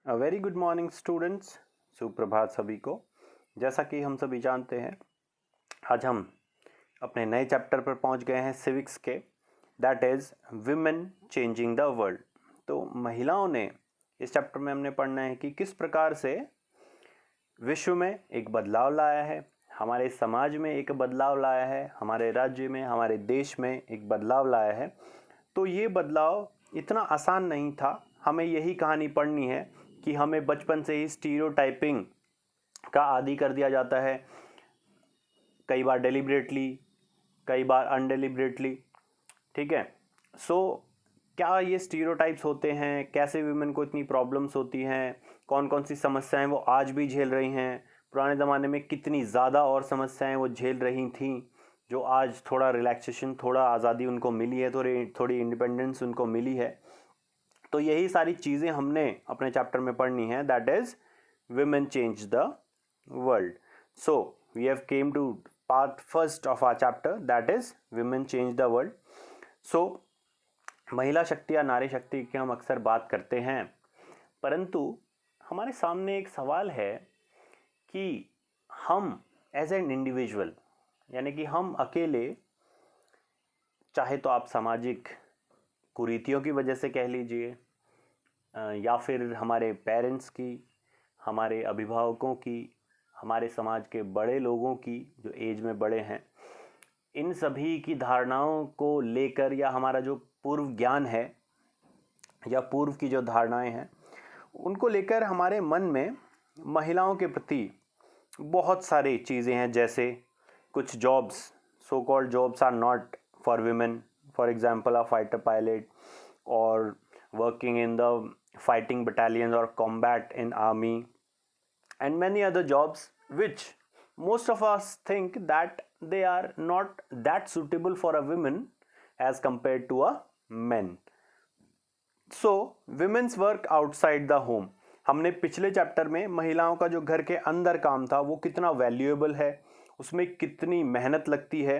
A very good morning students. सुप्रभात सभी को। जैसा कि हम सभी जानते हैं, आज हम अपने नए चैप्टर पर पहुंच गए हैं सिविक्स के, that is women changing the world. तो महिलाओं ने इस चैप्टर में हमने पढ़ना है कि किस प्रकार से विश्व में एक बदलाव लाया है, हमारे समाज में एक बदलाव लाया है, हमारे राज्य में, हमारे देश में एक बदलाव लाया है। तो ये बदलाव इतना आसान नहीं था। हमें यही कहानी पढ़नी है कि हमें बचपन से ही स्टीरियोटाइपिंग का आदी कर दिया जाता है, कई बार डेलिबरेटली, कई बार अनडेलिबरेटली। ठीक है। सो क्या ये स्टीरियोटाइप्स होते हैं, कैसे वीमेन को इतनी प्रॉब्लम्स होती हैं, कौन कौन सी समस्याएं वो आज भी झेल रही हैं, पुराने ज़माने में कितनी ज़्यादा और समस्याएं वो झेल रही थीं, जो आज थोड़ा रिलैक्सेशन, थोड़ा आज़ादी उनको मिली है, थोड़ी इंडिपेंडेंस उनको मिली है। तो यही सारी चीज़ें हमने अपने चैप्टर में पढ़नी है, that is women change the world. So we have came to part first of our chapter, that is women change the world. So महिला शक्ति या नारी शक्ति की हम अक्सर बात करते हैं, परंतु हमारे सामने एक सवाल है कि हम एज एन इंडिविजुअल, यानी कि हम अकेले, चाहे तो आप सामाजिक कुरीतियों की वजह से कह लीजिए, या फिर हमारे पेरेंट्स की, हमारे अभिभावकों की, हमारे समाज के बड़े लोगों की जो एज में बड़े हैं, इन सभी की धारणाओं को लेकर, या हमारा जो पूर्व ज्ञान है या पूर्व की जो धारणाएं हैं उनको लेकर हमारे मन में महिलाओं के प्रति बहुत सारी चीज़ें हैं। जैसे कुछ jobs, so called jobs are not for women, for example a fighter pilot और working in the fighting battalions or combat in army, and many other jobs which most of us think that they are not that suitable for a woman as compared to a men. So women's work outside the home, हमने पिछले chapter में महिलाओं का जो घर के अंदर काम था वो कितना वैल्यूएबल है, उसमें कितनी मेहनत लगती है,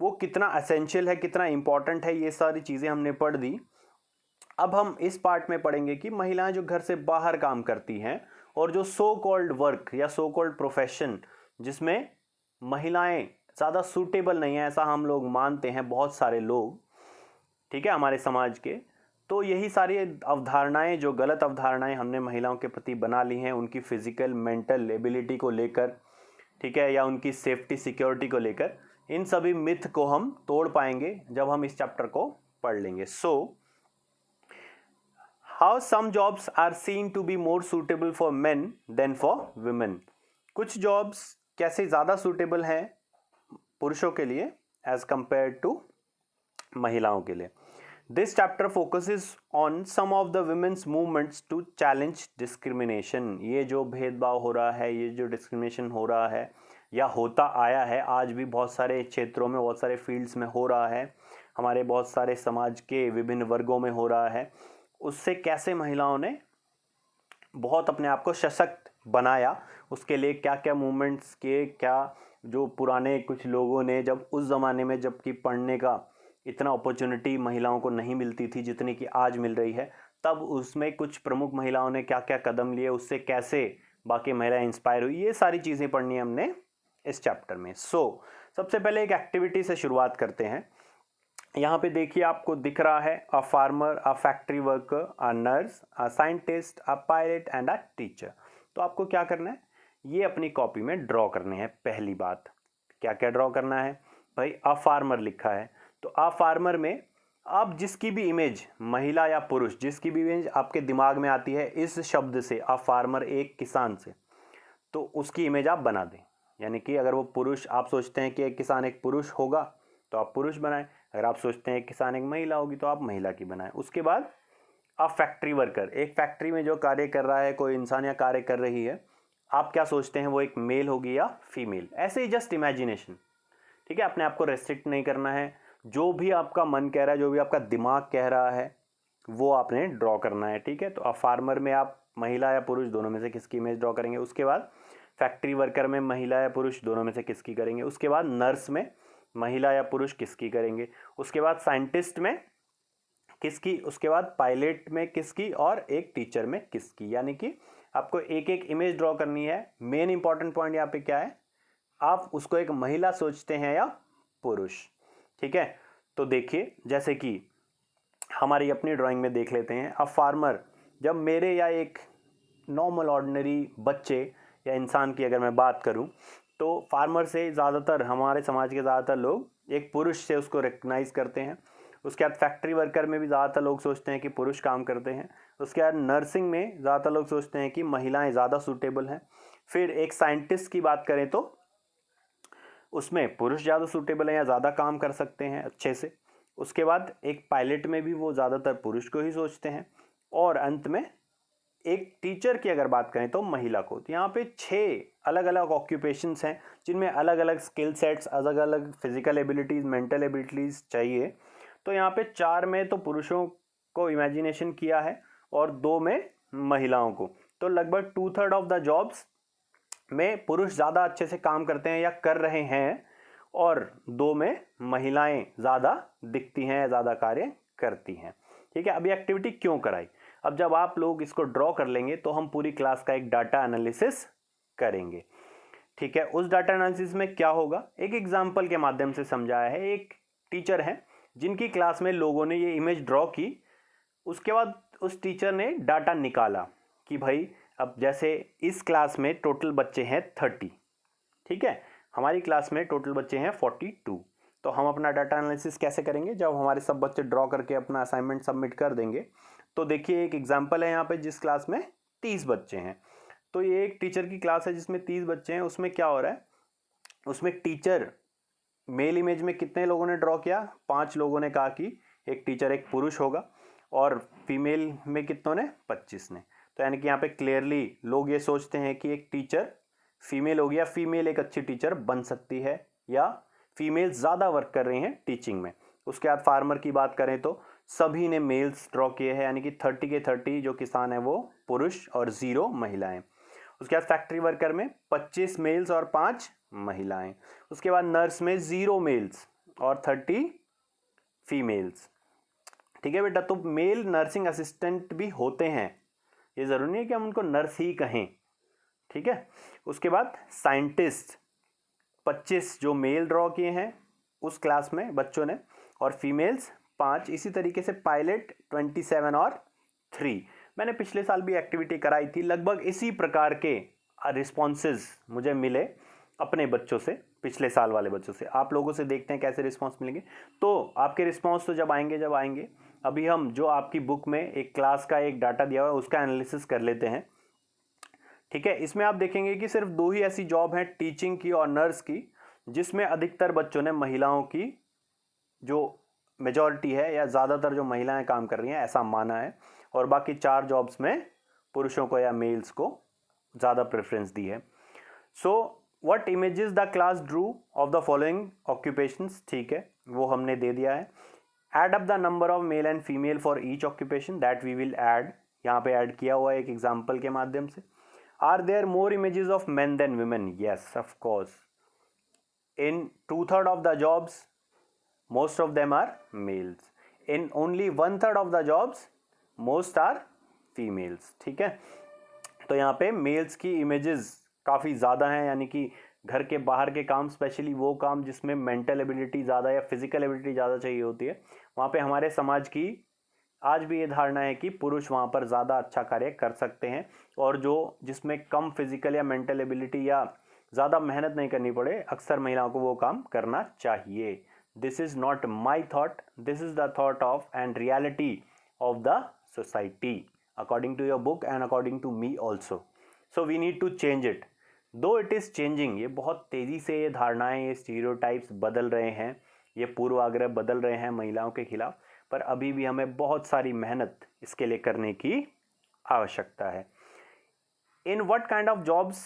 वो कितना एसेंशियल है, कितना इंपॉर्टेंट है, ये सारी चीज़ें हमने पढ़ दी। अब हम इस पार्ट में पढ़ेंगे कि महिलाएं जो घर से बाहर काम करती हैं और जो सो कॉल्ड वर्क या सो कॉल्ड प्रोफेशन जिसमें महिलाएं ज़्यादा सूटेबल नहीं है, ऐसा हम लोग मानते हैं बहुत सारे लोग, ठीक है, हमारे समाज के। तो यही सारी अवधारणाएं, जो गलत अवधारणाएं हमने महिलाओं के प्रति बना ली हैं, उनकी फिजिकल मेंटल एबिलिटी को लेकर, ठीक है, या उनकी सेफ्टी सिक्योरिटी को लेकर, इन सभी मिथ को हम तोड़ पाएंगे जब हम इस चैप्टर को पढ़ लेंगे। सो How some jobs are seen to be more suitable for men than for women. कुछ जॉब्स कैसे ज़्यादा सूटेबल हैं पुरुषों के लिए एज कंपेयर टू महिलाओं के लिए। This chapter focuses on some of the women's movements to challenge discrimination. ये जो भेदभाव हो रहा है, ये जो डिस्क्रिमिनेशन हो रहा है या होता आया है, आज भी बहुत सारे क्षेत्रों में, बहुत सारे फील्ड्स में हो रहा है, हमारे बहुत सारे समाज के विभिन्न वर्गों में हो रहा है, उससे कैसे महिलाओं ने बहुत अपने आप को सशक्त बनाया, उसके लिए क्या क्या मूवमेंट्स किए, क्या जो पुराने कुछ लोगों ने, जब उस ज़माने में जबकि पढ़ने का इतना अपॉर्चुनिटी महिलाओं को नहीं मिलती थी जितनी कि आज मिल रही है, तब उसमें कुछ प्रमुख महिलाओं ने क्या क्या कदम लिए, उससे कैसे बाकी महिलाएं इंस्पायर हुई, ये सारी चीज़ें पढ़नी है हमने इस चैप्टर में। सबसे पहले एक एक्टिविटी से शुरुआत करते हैं। यहाँ पे देखिए, आपको दिख रहा है a farmer, a factory worker, a nurse, a scientist, a pilot and a teacher. तो आपको क्या करना है, ये अपनी कॉपी में ड्रॉ करने हैं। पहली बात, क्या क्या ड्रॉ करना है भाई, अ फार्मर लिखा है तो अ फार्मर में आप जिसकी भी इमेज, महिला या पुरुष, जिसकी भी इमेज आपके दिमाग में आती है इस शब्द से, अ फार्मर, एक किसान से, तो उसकी इमेज आप बना दें। यानी कि अगर वो पुरुष, आप सोचते हैं कि एक किसान एक पुरुष होगा तो आप पुरुष बनाएं, अगर आप सोचते हैं किसान एक महिला होगी तो आप महिला की बनाएं। उसके बाद आप फैक्ट्री वर्कर, एक फैक्ट्री में जो कार्य कर रहा है कोई इंसान या कार्य कर रही है, आप क्या सोचते हैं वो एक मेल होगी या फीमेल, ऐसे ही जस्ट इमेजिनेशन, ठीक है, अपने आप को रेस्ट्रिक्ट नहीं करना है, जो भी आपका मन कह रहा है, जो भी आपका दिमाग कह रहा है वो आपने ड्रॉ करना है, ठीक है। तो अब फार्मर में आप महिला या पुरुष दोनों में से किसकी इमेज ड्रॉ करेंगे, उसके बाद फैक्ट्री वर्कर में महिला या पुरुष दोनों में से किसकी करेंगे, उसके बाद नर्स में महिला या पुरुष किसकी करेंगे, उसके बाद साइंटिस्ट में किसकी, उसके बाद पायलट में किसकी और एक टीचर में किसकी। यानी कि आपको एक एक इमेज ड्रॉ करनी है। मेन इंपॉर्टेंट पॉइंट यहाँ पे क्या है, आप उसको एक महिला सोचते हैं या पुरुष। ठीक है, तो देखिए जैसे कि हमारी अपनी ड्राइंग में देख लेते हैं। अब फार्मर, जब मेरे या एक नॉर्मल ऑर्डिनरी बच्चे या इंसान की अगर मैं बात करूं, तो फार्मर से ज़्यादातर हमारे समाज के ज़्यादातर लोग एक पुरुष से उसको रिकग्नाइज करते हैं। उसके बाद फैक्ट्री वर्कर में भी ज़्यादातर लोग सोचते हैं कि पुरुष काम करते हैं। उसके बाद नर्सिंग में ज़्यादातर लोग सोचते हैं कि महिलाएं ज़्यादा सूटेबल हैं। फिर एक साइंटिस्ट की बात करें तो उसमें पुरुष ज़्यादा सूटेबल हैं या ज़्यादा काम कर सकते हैं अच्छे से। उसके बाद एक पायलट में भी वो ज़्यादातर पुरुष को ही सोचते हैं। और अंत में एक टीचर की अगर बात करें तो महिला को। तो यहाँ पे 6 अलग अलग ऑक्यूपेशंस हैं जिनमें अलग अलग स्किल सेट्स, अलग अलग फिजिकल एबिलिटीज़, मेंटल एबिलिटीज़ चाहिए। तो यहाँ पे 4 में तो पुरुषों को इमेजिनेशन किया है और 2 में महिलाओं को। तो लगभग 2/3 ऑफ द जॉब्स में पुरुष ज़्यादा अच्छे से काम करते हैं या कर रहे हैं, और 2 में महिलाएं ज़्यादा दिखती हैं या ज़्यादा कार्य करती हैं। ठीक है, अभी एक्टिविटी क्यों कराई, अब जब आप लोग इसको ड्रॉ कर लेंगे तो हम पूरी क्लास का एक डाटा एनालिसिस करेंगे। ठीक है, उस डाटा एनालिसिस में क्या होगा, एक एग्जाम्पल के माध्यम से समझाया है। एक टीचर है जिनकी क्लास में लोगों ने ये इमेज ड्रॉ की। उसके बाद उस टीचर ने डाटा निकाला कि भाई अब जैसे इस क्लास में टोटल बच्चे हैं 30, ठीक है, हमारी क्लास में टोटल बच्चे हैं 42। तो हम अपना डाटा एनालिसिस कैसे करेंगे, जब हमारे सब बच्चे ड्रॉ करके अपना असाइनमेंट सबमिट कर देंगे। तो देखिए एक एग्जांपल है यहाँ पे, जिस क्लास में 30 बच्चे हैं। तो ये एक टीचर की क्लास है जिसमें 30 बच्चे हैं। उसमें क्या हो रहा है, उसमें टीचर मेल इमेज में कितने लोगों ने ड्रॉ किया, 5 लोगों ने कहा कि एक टीचर एक पुरुष होगा, और फीमेल में कितनों ने, 25 ने। तो यानी कि यहाँ पे क्लियरली लोग ये सोचते हैं कि एक टीचर फीमेल होगी या फीमेल एक अच्छी टीचर बन सकती है, या फीमेल ज़्यादा वर्क कर रही हैं टीचिंग में। उसके बाद फार्मर की बात करें तो सभी ने मेल्स ड्रॉ किए हैं, यानी कि 30 के 30 जो किसान है वो पुरुष और 0 महिलाएं। उसके बाद फैक्ट्री वर्कर में 25 मेल्स और 5 महिलाएं। उसके बाद नर्स में 0 मेल्स और 30 फीमेल्स। ठीक है बेटा, तो मेल नर्सिंग असिस्टेंट भी होते हैं, ये ज़रूरी नहीं है कि हम उनको नर्स ही कहें। ठीक है, उसके बाद साइंटिस्ट 25 जो मेल ड्रॉ किए हैं उस क्लास में बच्चों ने, और फीमेल्स 5। इसी तरीके से पायलट 27 और 3। मैंने पिछले साल भी एक्टिविटी कराई थी, लगभग इसी प्रकार के रिस्पॉन्सेज मुझे मिले अपने बच्चों से, पिछले साल वाले बच्चों से। आप लोगों से देखते हैं कैसे रिस्पॉन्स मिलेंगे। तो आपके रिस्पॉन्स तो जब आएंगे अभी हम जो आपकी बुक में एक क्लास का एक डाटा दिया हुआ है उसका एनालिसिस कर लेते हैं। ठीक है, इसमें आप देखेंगे कि सिर्फ 2 ही ऐसी जॉब हैं, टीचिंग की और नर्स की, जिसमें अधिकतर बच्चों ने महिलाओं की जो मेजॉरिटी है या ज़्यादातर जो महिलाएं काम कर रही हैं ऐसा माना है, और बाकी 4 जॉब्स में पुरुषों को या मेल्स को ज़्यादा प्रेफरेंस दी है। So what images the class drew of the following occupations, ठीक है, वो हमने दे दिया है। Add up the number of male and female for each occupation, that we will add, यहाँ पे ऐड किया हुआ है एक एग्जाम्पल के माध्यम से। Are there more images of men than women? Yes, of course. In 2/3 of the jobs, most of them are males. In only 1/3 of the jobs, most are females. ठीक है, तो यहाँ पे मेल्स की इमेजेस काफ़ी ज़्यादा हैं, यानी कि घर के बाहर के काम, स्पेशली वो काम जिसमें मेंटल एबिलिटी ज़्यादा या फिजिकल एबिलिटी ज़्यादा चाहिए होती है, वहाँ पे हमारे समाज की आज भी ये धारणा है कि पुरुष वहाँ पर ज़्यादा अच्छा कार्य कर सकते हैं, और जो जिसमें कम फिजिकल या मेंटल एबिलिटी या ज़्यादा मेहनत नहीं करनी पड़े, अक्सर महिलाओं को वो काम करना चाहिए। This is not my thought, this is the thought of and reality of the society according to your book and according to me also. So we need to change it, though it is changing. ये बहुत तेज़ी से ये धारणाएँ, ये stereotypes बदल रहे हैं, ये पूर्वाग्रह बदल रहे हैं महिलाओं के खिलाफ, पर अभी भी हमें बहुत सारी मेहनत इसके लिए करने की आवश्यकता है। In what kind of jobs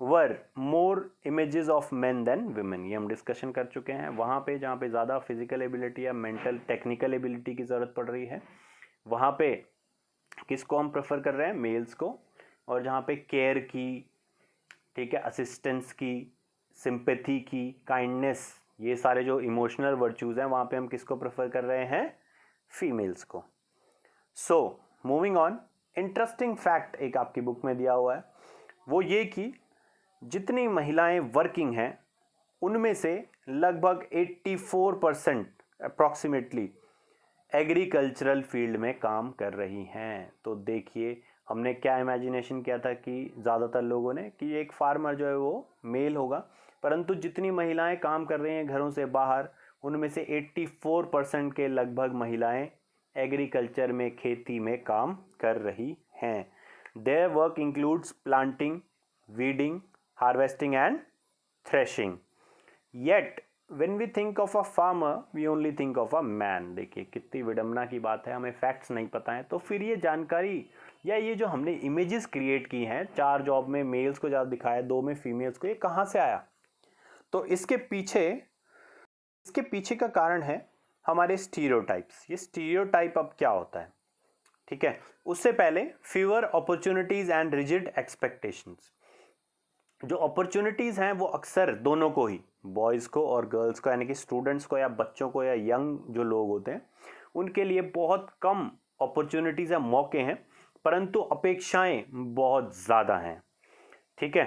were more images of men than women, ये हम डिस्कशन कर चुके हैं। वहाँ पे जहाँ पे ज़्यादा फिजिकल एबिलिटी या मेंटल टेक्निकल एबिलिटी की ज़रूरत पड़ रही है, वहाँ पे किसको हम प्रेफर कर रहे हैं, मेल्स को। और जहाँ पे केयर की, ठीक है, असिस्टेंस की, सिंपैथी की, काइंडनेस, ये सारे जो इमोशनल वर्च्यूज़ हैं, वहाँ पे हम किसको प्रेफर कर रहे हैं, फीमेल्स को। So moving on, interesting fact एक आपकी बुक में दिया हुआ है, वो ये कि जितनी महिलाएं वर्किंग हैं उनमें से लगभग 84% अप्रॉक्सीमेटली एग्रीकल्चरल फील्ड में काम कर रही हैं। तो देखिए हमने क्या इमेजिनेशन किया था कि ज़्यादातर लोगों ने कि एक फार्मर जो है वो मेल होगा, परंतु जितनी महिलाएं काम कर रही हैं घरों से बाहर, उनमें से 84% के लगभग महिलाएं एग्रीकल्चर में, खेती में काम कर रही हैं। Their work includes planting, weeding, harvesting and threshing. Yet when we think of a farmer we only think of a man। देखिए कितनी विडंबना की बात है, हमें फैक्ट्स नहीं पता है, तो फिर ये जानकारी या ये जो हमने इमेजेस क्रिएट की हैं, 4 जॉब में मेल्स को ज़्यादा दिखाया, 2 में फीमेल्स को, ये कहाँ से आया? तो इसके पीछे का कारण है हमारे स्टीरियोटाइप्स। ये स्टीरियोटाइप अब क्या होता है, ठीक है, उससे पहले fewer opportunities and rigid expectations. जो अपॉर्चुनिटीज़ हैं वो अक्सर दोनों को ही, बॉयज़ को और गर्ल्स को, यानी कि स्टूडेंट्स को या बच्चों को या यंग जो लोग होते हैं उनके लिए बहुत कम अपॉर्चुनिटीज़ या मौके हैं, परंतु अपेक्षाएं बहुत ज़्यादा हैं, ठीक है,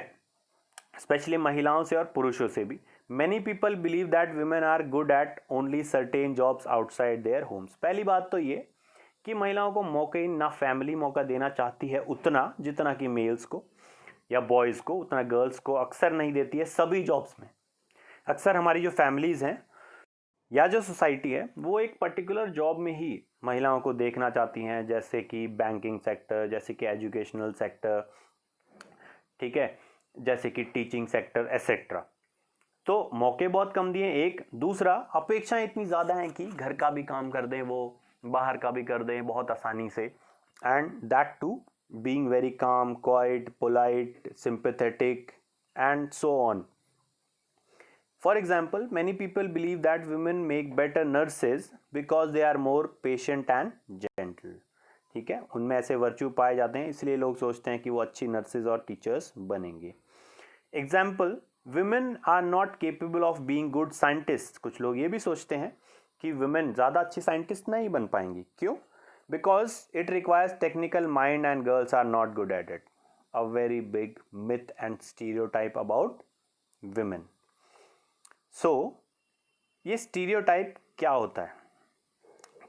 स्पेशली महिलाओं से और पुरुषों से भी। Many people believe that women are good at only certain jobs outside their homes. पहली बात तो ये कि महिलाओं को मौके ना फैमिली मौका देना चाहती है उतना जितना कि मेल्स को या बॉयज़ को, उतना गर्ल्स को अक्सर नहीं देती है सभी जॉब्स में। अक्सर हमारी जो फैमिलीज़ हैं या जो सोसाइटी है वो एक पर्टिकुलर जॉब में ही महिलाओं को देखना चाहती हैं, जैसे कि बैंकिंग सेक्टर, जैसे कि एजुकेशनल सेक्टर, ठीक है, जैसे कि टीचिंग सेक्टर एसेट्रा। तो मौके बहुत कम दिए, एक। दूसरा, अपेक्षाएं इतनी ज़्यादा हैं कि घर का भी काम कर दें वो, बाहर का भी कर दें बहुत आसानी से, and that too being very calm, quiet, polite, sympathetic, and so on. For example, many people believe that women make better nurses because they are more patient and gentle। ठीक है, उनमें ऐसे वर्च्यू पाए जाते हैं, इसलिए लोग सोचते हैं कि वो अच्छी नर्सेज और टीचर्स बनेंगे। Example, women are not capable of being good scientists। कुछ लोग ये भी सोचते हैं कि women ज़्यादा अच्छी साइंटिस्ट नहीं बन पाएंगी। क्यों? Because it requires technical mind and girls are not good at it। A very big myth and stereotype about women। So ये stereotype क्या होता है,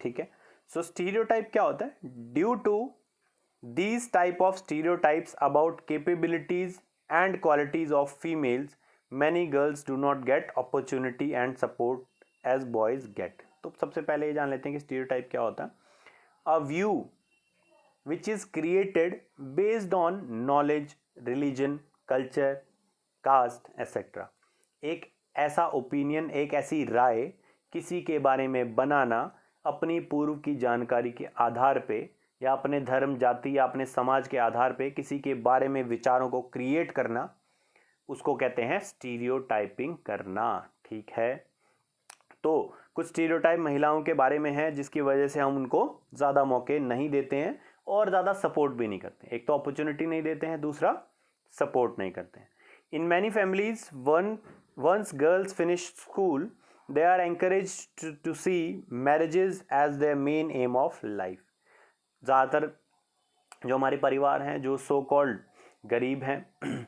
ठीक है, so stereotype क्या होता है? Due to these type of stereotypes about capabilities and qualities of females, many girls do not get opportunity and support as boys get। तो सबसे पहले ये जान लेते हैं कि stereotype क्या होता है। A view which is created based on knowledge, religion, culture, caste, etc। एक ऐसा ओपिनियन, एक ऐसी राय किसी के बारे में बनाना अपनी पूर्व की जानकारी के आधार पे, या अपने धर्म, जाति या अपने समाज के आधार पे किसी के बारे में विचारों को क्रिएट करना, उसको कहते हैं स्टीरियोटाइपिंग करना, ठीक है। तो कुछ स्टीरियोटाइप महिलाओं के बारे में है जिसकी वजह से हम उनको ज़्यादा मौके नहीं देते हैं और ज़्यादा सपोर्ट भी नहीं करते। एक तो अपॉर्चुनिटी नहीं देते हैं, दूसरा सपोर्ट नहीं करते हैं। In many families once girls finish school they are encouraged to see marriages as their main aim of life. ज़्यादातर जो हमारे परिवार हैं जो सो कॉल्ड गरीब हैं,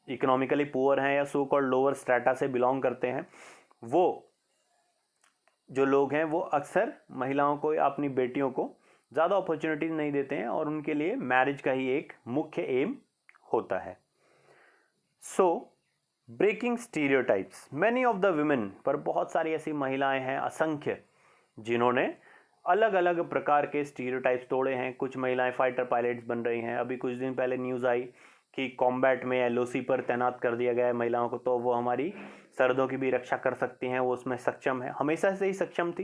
इकोनॉमिकली पुअर हैं या सो कॉल्ड लोअर स्ट्रेटा से बिलोंग करते हैं, वो जो लोग हैं वो अक्सर महिलाओं को या अपनी बेटियों को ज़्यादा अपॉर्चुनिटीज नहीं देते हैं और उनके लिए मैरिज का ही एक मुख्य एम होता है। So breaking stereotypes, many of the women, पर बहुत सारी ऐसी महिलाएं हैं असंख्य जिन्होंने अलग अलग प्रकार के स्टीरियोटाइप्स तोड़े हैं। कुछ महिलाएं फाइटर पायलट्स बन रही हैं। अभी कुछ दिन पहले न्यूज़ आई कि कॉम्बैट में एलओसी पर तैनात कर दिया गया है महिलाओं को, तो वो हमारी सरहदों की भी रक्षा कर सकती हैं, वो उसमें सक्षम है, हमेशा से ही सक्षम थी,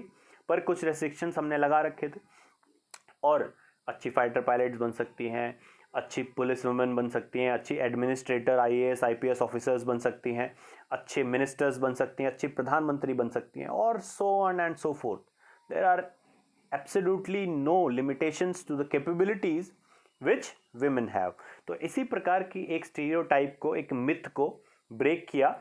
पर कुछ रेस्ट्रिक्शंस हमने लगा रखे थे। और अच्छी फाइटर पायलट्स बन सकती हैं, अच्छी पुलिस वुमेन बन सकती हैं, अच्छी एडमिनिस्ट्रेटर आईएएस आईपीएस ऑफिसर्स बन सकती हैं, अच्छे मिनिस्टर्स बन सकती हैं, अच्छी प्रधानमंत्री बन सकती हैं, और so on and so forth. There are absolutely no limitations to the capabilities which women have. तो इसी प्रकार की एक स्टीरियोटाइप को, एक मिथ को ब्रेक किया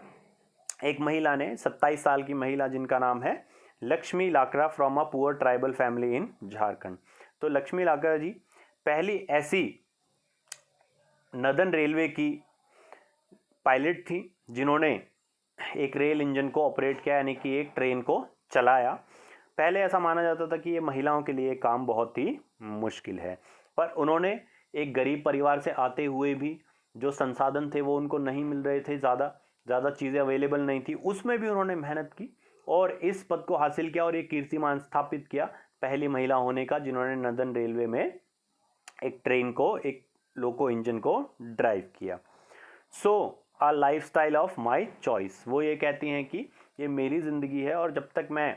एक महिला ने, 27 साल की महिला जिनका नाम है Lakshmi Lakra from a poor tribal family in Jharkhand. तो लक्ष्मी लाकड़ा जी पहली ऐसी नदन रेलवे की पायलट थी जिन्होंने एक रेल इंजन को ऑपरेट किया, यानी कि एक ट्रेन को चलाया। पहले ऐसा माना जाता था कि ये महिलाओं के लिए काम बहुत ही मुश्किल है, पर उन्होंने एक गरीब परिवार से आते हुए भी जो संसाधन थे वो उनको नहीं मिल रहे थे, ज़्यादा चीज़ें अवेलेबल नहीं थी, उसमें भी उन्होंने मेहनत की और इस पद को हासिल किया और एक कीर्तिमान स्थापित किया पहली महिला होने का जिन्होंने नदन रेलवे में एक ट्रेन को, एक लोको इंजन को ड्राइव किया। So a lifestyle of my choice, वो ये कहती हैं कि ये मेरी ज़िंदगी है और जब तक मैं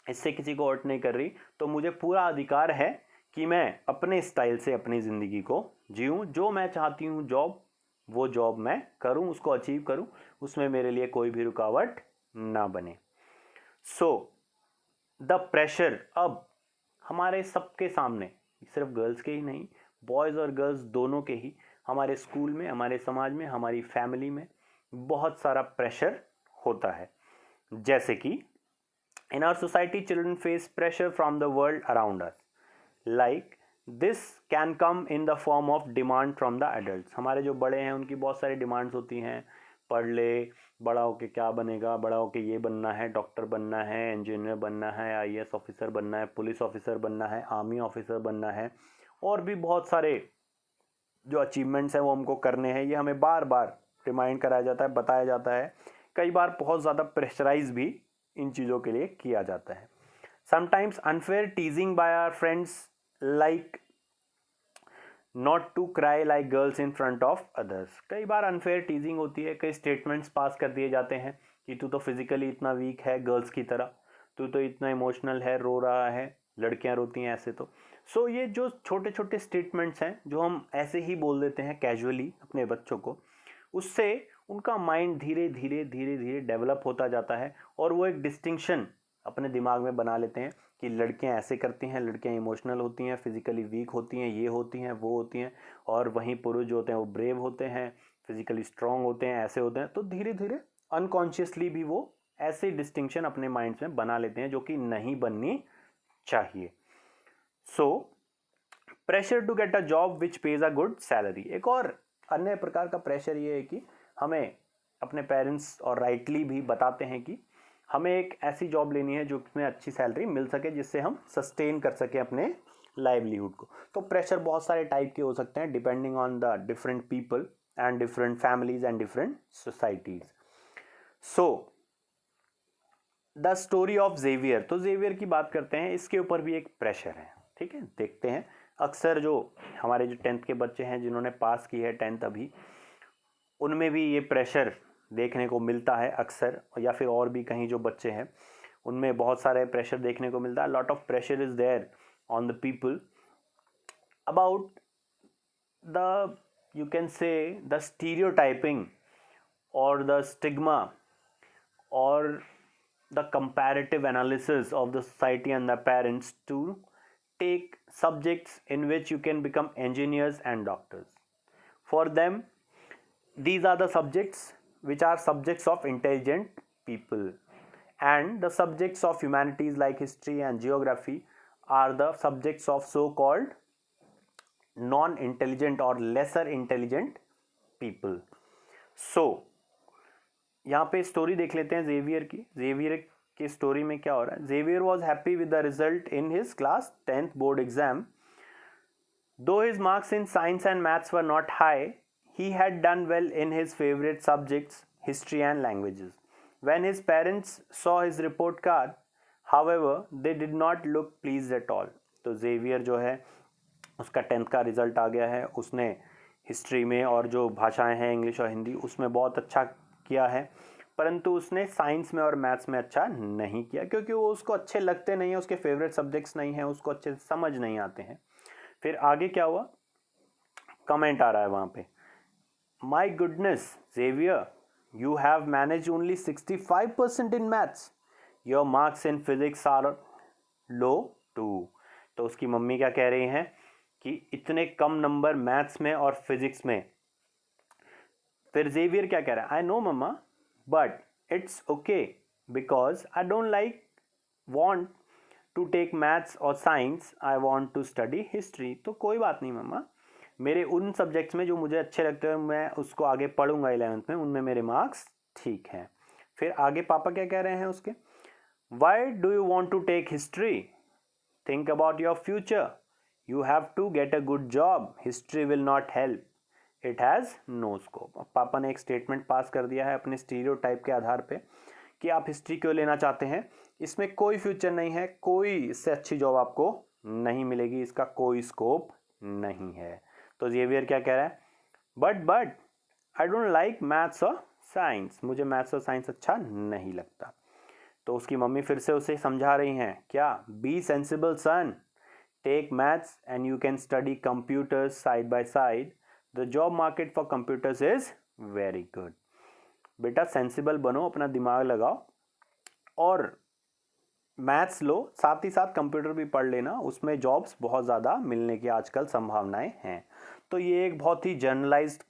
इससे किसी को हर्ट नहीं कर रही तो मुझे पूरा अधिकार है कि मैं अपने स्टाइल से अपनी ज़िंदगी को जीऊँ, जो मैं चाहती हूँ जॉब, वो जॉब मैं करूँ, उसको अचीव करूँ, उसमें मेरे लिए कोई भी रुकावट ना बने। सो द प्रेशर अब हमारे सबके सामने, सिर्फ गर्ल्स के ही नहीं, बॉयज़ और गर्ल्स दोनों के ही, हमारे स्कूल में, हमारे समाज में, हमारी फैमिली में बहुत सारा प्रेशर होता है। जैसे कि in our society children face pressure from the world around us, like this can come in the form of demand from the adults. हमारे जो बड़े हैं उनकी बहुत सारी डिमांड्स होती हैं, पढ़ ले, बड़ा होके क्या बनेगा, बड़ा होके ये बनना है, डॉक्टर बनना है, इंजीनियर बनना है, आईएएस ऑफिसर बनना है, पुलिस ऑफिसर बनना है, आर्मी ऑफिसर बनना है, और भी बहुत सारे जो अचीवमेंट्स हैं वो हमको करने हैं। ये हमें बार बार रिमाइंड कराया जाता है, बताया जाता है, कई बार बहुत ज़्यादा प्रेशराइज भी इन चीज़ों के लिए किया जाता है। Sometimes unfair teasing by our friends, like not to cry like girls in front of others. कई बार अनफेयर टीजिंग होती है, कई स्टेटमेंट्स पास कर दिए जाते हैं कि तू तो फिजिकली इतना वीक है गर्ल्स की तरह, तू तो इतना इमोशनल है, रो रहा है, लड़कियां रोती हैं ऐसे। तो सो ये जो छोटे छोटे स्टेटमेंट्स हैं जो हम ऐसे ही बोल देते हैं कैजुअली अपने बच्चों को, उससे उनका माइंड धीरे धीरे धीरे धीरे डेवलप होता जाता है और वो एक डिस्टिंक्शन अपने दिमाग में बना लेते हैं कि लड़कियां ऐसे करती हैं, लड़कियां इमोशनल होती हैं, फिजिकली वीक होती हैं, ये होती हैं, वो होती हैं, और वहीं पुरुष जो होते हैं वो ब्रेव होते हैं, फिजिकली स्ट्रांग होते हैं, ऐसे होते हैं। तो धीरे धीरे अनकॉन्शियसली भी वो ऐसे डिस्टिंक्शन अपने माइंड में बना लेते हैं जो कि नहीं बननी चाहिए। So pressure to get a job which pays a good salary. एक और अन्य प्रकार का प्रेशर ये है कि हमें अपने पेरेंट्स और राइटली भी बताते हैं कि हमें एक ऐसी जॉब लेनी है जो उसमें अच्छी सैलरी मिल सके, जिससे हम सस्टेन कर सकें अपने लाइवलीहुड को। तो प्रेशर बहुत सारे टाइप के हो सकते हैं depending on the different people and different families and different societies. So the story of Xavier, तो जेवियर की बात करते हैं, इसके ऊपर भी एक प्रेशर है। ठीक है, देखते हैं। अक्सर जो हमारे जो 10th के बच्चे हैं जिन्होंने पास की है 10th अभी, उनमें भी ये प्रेशर देखने को मिलता है अक्सर, या फिर और भी कहीं जो बच्चे हैं उनमें बहुत सारे प्रेशर देखने को मिलता है। Lot of pressure is there on the people about the, you can say the stereotyping और द स्टिग्मा और the comparative analysis of the society and the parents to take subjects in which you can become engineers and doctors. For them, these are the subjects which are subjects of intelligent people, and the subjects of humanities like history and geography are the subjects of so-called non-intelligent or lesser intelligent people. So यहाँ पे story देख लेते हैं Xavier की। Xavier की story में क्या हो रहा है? Xavier was happy with the result in his class 10th board exam. Though his marks in science and maths were not high, he had done well in his favorite subjects, history and languages. When his parents saw his report card, however, they did not look pleased at all. तो Xavier जो है उसका 10th का result आ गया है, उसने history में और जो भाषाएं हैं इंग्लिश और हिंदी उसमें बहुत अच्छा किया है, परंतु उसने साइंस में और मैथ्स में अच्छा नहीं किया क्योंकि वो उसको अच्छे लगते नहीं हैं, उसके फेवरेट सब्जेक्ट्स नहीं हैं, उसको अच्छे से समझ नहीं आते हैं। फिर आगे क्या हुआ? कमेंट आ रहा है वहाँ पे, My goodness, Xavier, you have managed only 65% in maths. Your marks in physics are low too. तो उसकी मम्मी क्या कह रही हैं कि इतने कम नंबर मैथ्स में और फिजिक्स में। फिर जेवियर क्या कह रहा है? I know मम्मा, but it's okay because I don't want to take maths और science, I want to study history. तो कोई बात नहीं मम्मा, मेरे उन सब्जेक्ट्स में जो मुझे अच्छे लगते हैं मैं उसको आगे पढ़ूंगा 11th में, उनमें मेरे मार्क्स ठीक हैं। फिर आगे पापा क्या कह रहे हैं उसके, why do you want to take history, think about your future, you have to get a good job, history will not help, it has no scope. पापा ने एक स्टेटमेंट पास कर दिया है अपने स्टीरियोटाइप के आधार पे कि आप हिस्ट्री क्यों लेना चाहते हैं, इसमें कोई फ्यूचर नहीं है, कोई इससे अच्छी जॉब आपको नहीं मिलेगी, इसका कोई स्कोप नहीं है। तो जेवियर क्या कह रहा है, but I don't like maths और साइंस, मुझे मैथ्स और साइंस अच्छा नहीं लगता। तो उसकी मम्मी फिर से उसे समझा रही हैं, क्या, be sensible son, take maths and you can study computers side by side, the job market for computers is very good. बेटा सेंसिबल बनो, अपना दिमाग लगाओ और मैथ्स लो, साथ ही साथ कंप्यूटर भी पढ़ लेना, उसमें जॉब्स बहुत ज़्यादा मिलने की आजकल संभावनाएं हैं। तो ये एक बहुत ही जनरलाइज्ड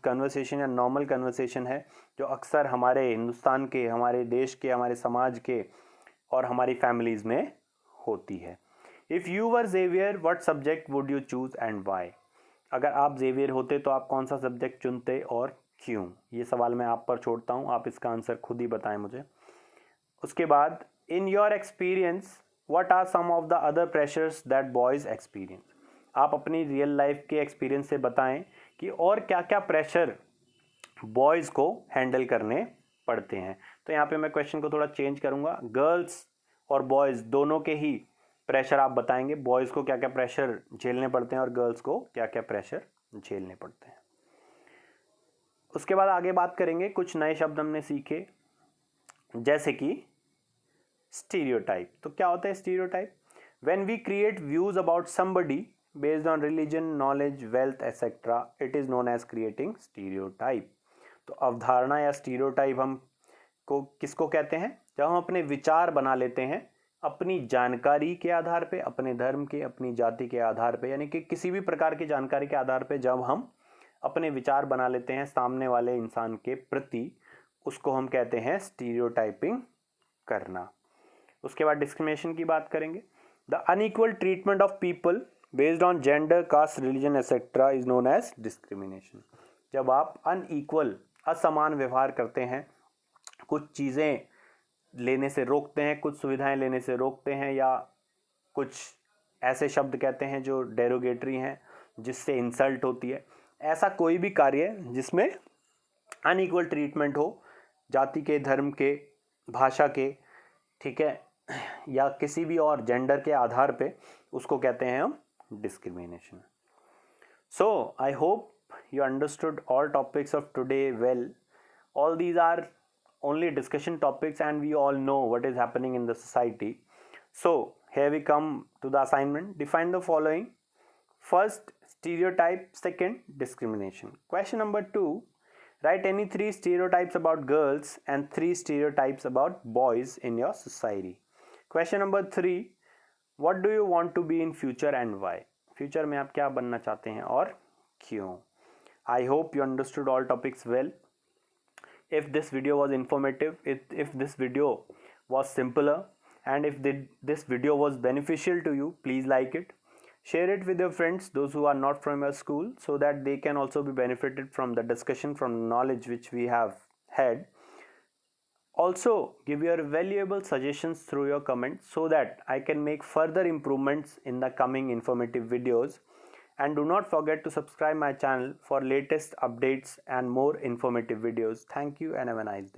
कन्वर्सेशन या नॉर्मल कन्वर्सेशन है जो अक्सर हमारे हिंदुस्तान के, हमारे देश के, हमारे समाज के और हमारी फैमिलीज़ में होती है। If you were Xavier what subject would you choose and why, अगर आप जेवियर होते तो आप कौन सा सब्जेक्ट चुनते और क्यों, ये सवाल मैं आप पर छोड़ता हूँ, आप इसका आंसर खुद ही बताएं मुझे। उसके बाद, in your experience what are some of the other pressures that boys experience, आप अपनी रियल लाइफ के एक्सपीरियंस से बताएं कि और क्या क्या प्रेशर बॉयज़ को हैंडल करने पड़ते हैं। तो यहाँ पे मैं क्वेश्चन को थोड़ा चेंज करूँगा, गर्ल्स और बॉयज़ दोनों के ही प्रेशर आप बताएंगे, बॉयज़ को क्या क्या प्रेशर झेलने पड़ते हैं और गर्ल्स को क्या क्या प्रेशर झेलने पड़ते हैं। उसके बाद आगे बात करेंगे, कुछ नए शब्द हमने सीखे जैसे कि स्टीरियोटाइप। तो क्या होता है stereotype, when we create views about somebody based on religion, knowledge, wealth etcetera, it is known as creating stereotype. तो अवधारणा या स्टीरियोटाइप हम को किसको कहते हैं, जब हम अपने विचार बना लेते हैं अपनी जानकारी के आधार पे, अपने धर्म के, अपनी जाति के आधार पे, यानी कि किसी भी प्रकार की जानकारी के आधार पे जब हम अपने विचार बना लेते हैं सामने वाले इंसान के प्रति, उसको हम कहते हैं स्टीरियोटाइपिंग करना। उसके बाद डिस्क्रिमिनेशन की बात करेंगे, the unequal treatment of people based on gender, caste, religion etcetera is known as discrimination. जब आप अनइक्वल, असमान व्यवहार करते हैं, कुछ चीज़ें लेने से रोकते हैं, कुछ सुविधाएं लेने से रोकते हैं, या कुछ ऐसे शब्द कहते हैं जो डेरोगेटरी हैं जिससे इंसल्ट होती है, ऐसा कोई भी कार्य जिसमें अनइक्वल ट्रीटमेंट हो, जाति के, धर्म के, भाषा के, ठीक है, या किसी भी और जेंडर के आधार पे, उसको कहते हैं हम discrimination. So I hope you understood all topics of today well. All these are only discussion topics and we all know what is happening in the society. So here we come to the assignment. Define the following. First, stereotype. Second, discrimination. Question number 2, write any 3 stereotypes about girls and 3 stereotypes about boys in your society. Question number 3, what do you want to be in future and why? Future में आप क्या बनना चाहते हैं और क्यों? I hope you understood all topics well. If this video was informative, if this video was simpler, and if this video was beneficial to you, please like it. Share it with your friends, those who are not from your school, so that they can also be benefited from the discussion, from knowledge which we have had. Also, give your valuable suggestions through your comments so that I can make further improvements in the coming informative videos. And do not forget to subscribe my channel for latest updates and more informative videos. Thank you and have a nice day.